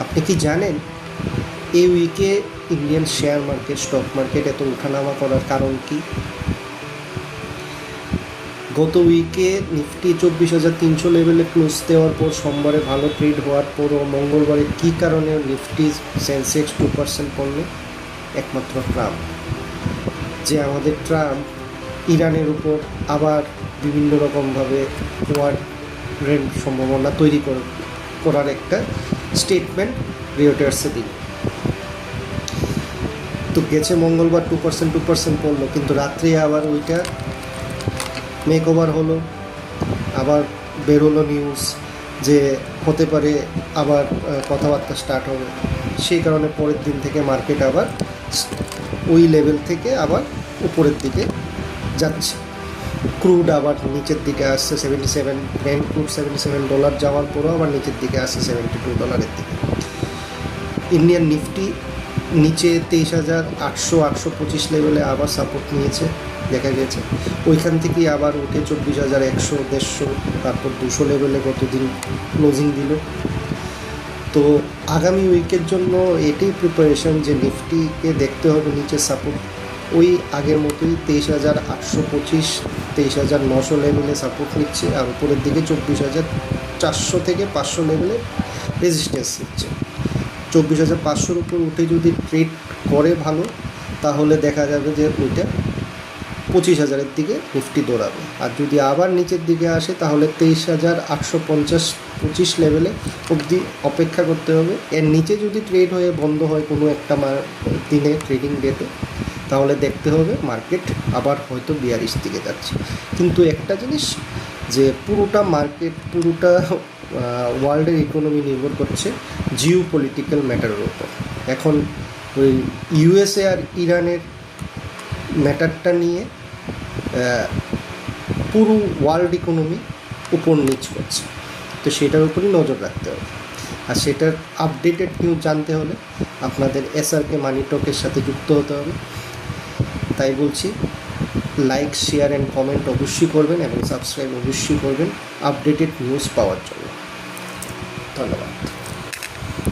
আপনি কি জানেন এই উইকে Indian share market, stock market এত ওঠানামা করার কারণ কি? গত উইকে নিফটি 24,300 লেভেলে ক্লোজ দেওয়ার পর, সোমবারে ভালো ট্রেড হওয়ার পরও মঙ্গলবারে কী কারণে নিফটি সেন্সেক্স 2% পড়লো? একমাত্র ট্রাম্প। যে আমাদের ট্রাম্প ইরানের উপর আবার বিভিন্ন রকমভাবে ওয়ারের সম্ভাবনা তৈরি করার একটা স্টেটমেন্ট রিয়টার্সে দিল। তো গেছে মঙ্গলবার 2% পড়লো, কিন্তু রাত্রে আবার ওইটা মেক ওভার হলো। আবার বের হলো নিউজ যে হতে পারে আবার কথাবার্তা স্টার্ট হবে। সেই কারণে পরের দিন থেকে মার্কেট আবার ওই লেভেল থেকে আবার উপরের দিকে যাচ্ছে। ক্রুড আবার নিচের দিকে আসছে 77, ব্রেন্ট ক্রুড $77 যাওয়ার পরও আবার নিচের দিকে আসছে $72 দিকে। ইন্ডিয়ান নিফটি নিচে 23,800-825 লেভেলে আবার সাপোর্ট নিয়েছে, দেখা গেছে। ওইখান থেকেই আবার উঠে 24,100, 150, তারপর 200 লেভেলে গতদিন ক্লোজিং দিল। তো আগামী উইকের জন্য এটাই প্রিপারেশন যে নিফটিকে দেখতে হবে নিচে সাপোর্ট ওই আগের মতোই 23,825, 23,900 লেভেলে সাপোর্ট নিচ্ছে, আর উপরের দিকে 24,400 থেকে 500 লেভেলে রেজিস্ট্যান্স নিচ্ছে। 24,500 উপর উঠে যদি ট্রেড করে ভালো, তাহলে দেখা যাবে যে ওইটা 25,000-এর দিকে নিফটি দৌড়াবে। আর যদি আবার নিচের দিকে আসে, তাহলে 23,850-25 লেভেলে অবধি অপেক্ষা করতে হবে। এর নিচে যদি ট্রেড হয়ে বন্ধ হয় কোনো একটা দিনে, ট্রেডিং ডেতে, তাহলে দেখতে হবে মার্কেট আবার হয়তো 42 দিকে যাচ্ছে। কিন্তু একটা জিনিস, যে পুরোটা মার্কেট, পুরোটা ওয়ার্ল্ডের ইকোনমি নির্ভর করছে জিও পলিটিক্যাল ম্যাটারের উপর। এখন ওই ইউএসএ আর ইরানের ম্যাটারটা নিয়ে পুরো ওয়ার্ল্ড ইকোনমি উপর নিচ করছে। তো সেটার উপরই নজর রাখতে হবে। আর সেটার আপডেটেড নিউজ জানতে হলে আপনাদের SRK মানি টকের সাথে যুক্ত হতে হবে। তাই বলছি, লাইক, শেয়ার অ্যান্ড কমেন্ট অবশ্যই করবেন এবং সাবস্ক্রাইব অবশ্যই করবেন আপডেটেড নিউজ পাওয়ার জন্য। ধন্যবাদ।